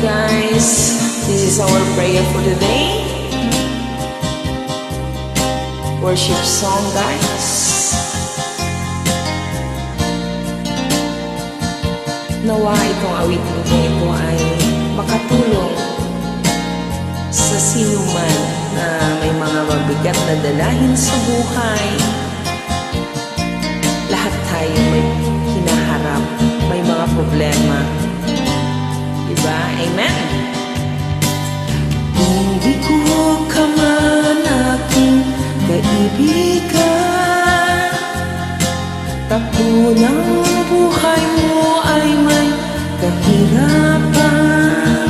guys, this is our prayer for the day. Worship song guys. Nawa itong awitin ko ito ay makatulong sa sino man na may mga mabigat na dalahin sa buhay. Lahat tayo may hinaharap, may mga problema. Diba? Amen? Hindi ko ka man aking kaibigan, takbo ng buhay mo ay may kahirapan.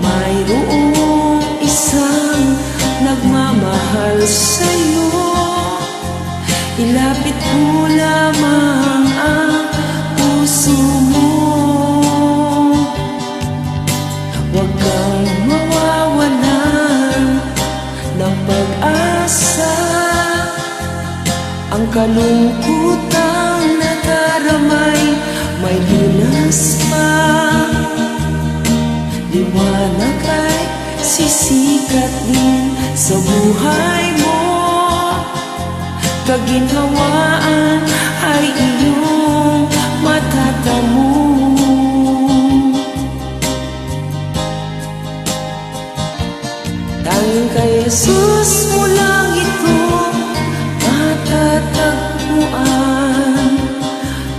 Mayroong isang nagmamahal sa'yo, ilapit mo lamang ang puso mo. Huwag kang mawawalan ng pag-asa. Ang kalungkutang nadaramay may lunas pa. Liwanag ay sisikat din sa buhay mo. Kaginhawaan ay iyong matatamo. Tanging kay Jesus mo lang ito matatagpuan.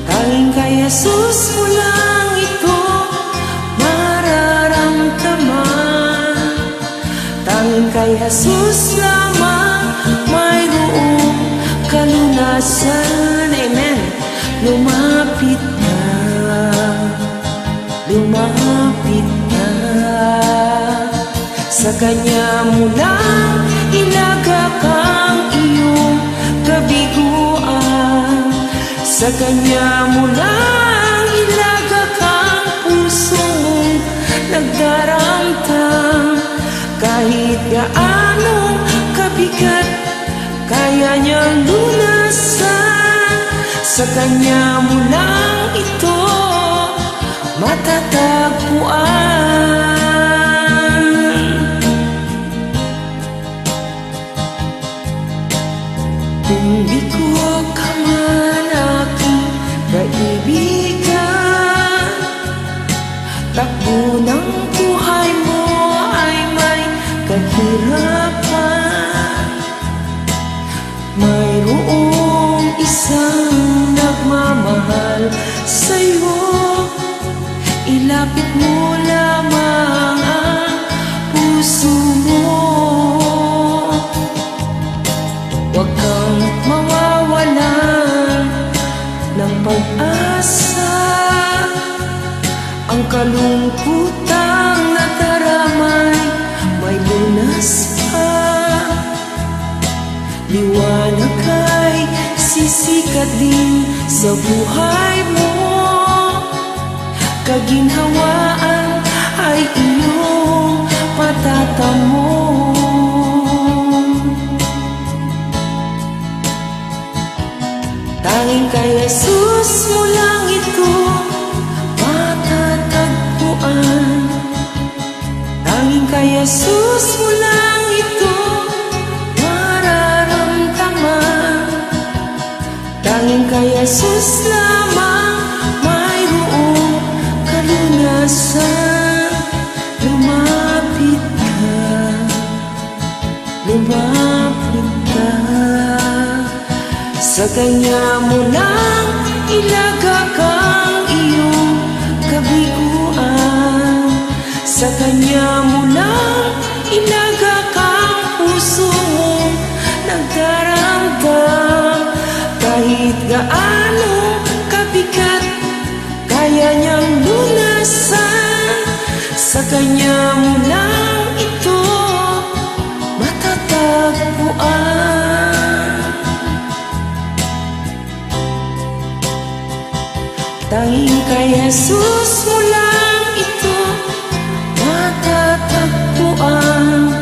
Tanging kay Jesus mo lang ito mararamdaman. Tanging kay Jesus lamang mayroong kalunasan. Amen. Lumapit ka, lumapit ka. Sa Kanya mo lang ilagak ang iyong kabiguan. Sa Kanya mo lang ilagak ang puso mong nagdarangtang. Kahit gaano kabigat, kaya niyang lunasan. Sa Kanya mo lang ito matatagpuan. Kung di ko ka man aking kaibigan, takbo ng buhay mo ay may kahirapan. Mayroong isang nagmamahal sa'yo, ilapit mo lamang ang puso mo. Huwag kang mawawalan ng pag-asa. Ang kalungkutang nadaramay may lunas pa. Liwanag ay sisikat din sa buhay mo. Kaginhawaan ay iyong patatamo. Tanging kay Jesus mo lang ito matatagpuan. Tanging kay Jesus mo lang ito mararamdaman. Tanging kay Jesus lamang mayroong kalunasan. Lumapit ka, lumapit ka. Sa Kanya mo lang ilagak ang iyong kabiguan. Sa Kanya mo lang ilagak ang puso mong nagdaramdam. Kahit gaano kabigat, kaya niyang lunasan. Sa Kanya mo lang ito matatagpuan. Tanging kay Jesus mo lang ito matatagpuan.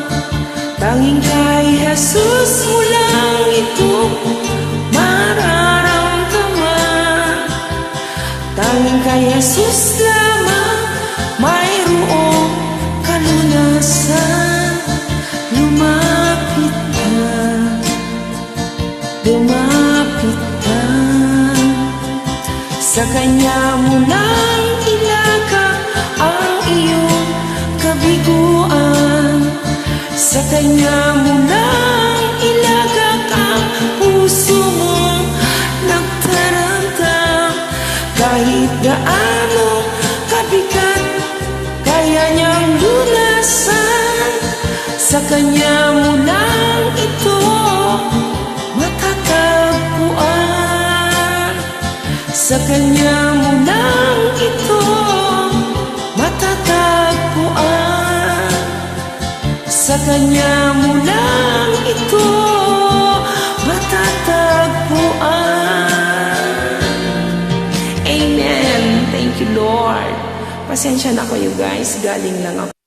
Tanging kay Jesus mo lang ito mararamdaman. Tanging kay Jesus lamang mayroong kalunasan. Lumapit ka sa Kanya mo nang ilaga ang iyong kabiguan. Sa Kanya mo nang ilaga ang puso mong nagtaramdam. Kahit gaano kabigat, kaya niyang lunasan. Sa Kanya mo lang ito matatagpuan. Sa Kanya mo lang ito matatagpuan. Sa Kanya mo lang ito matatagpuan. Amen. Thank you, Lord. Pasensya na kayo guys, galing lang ako.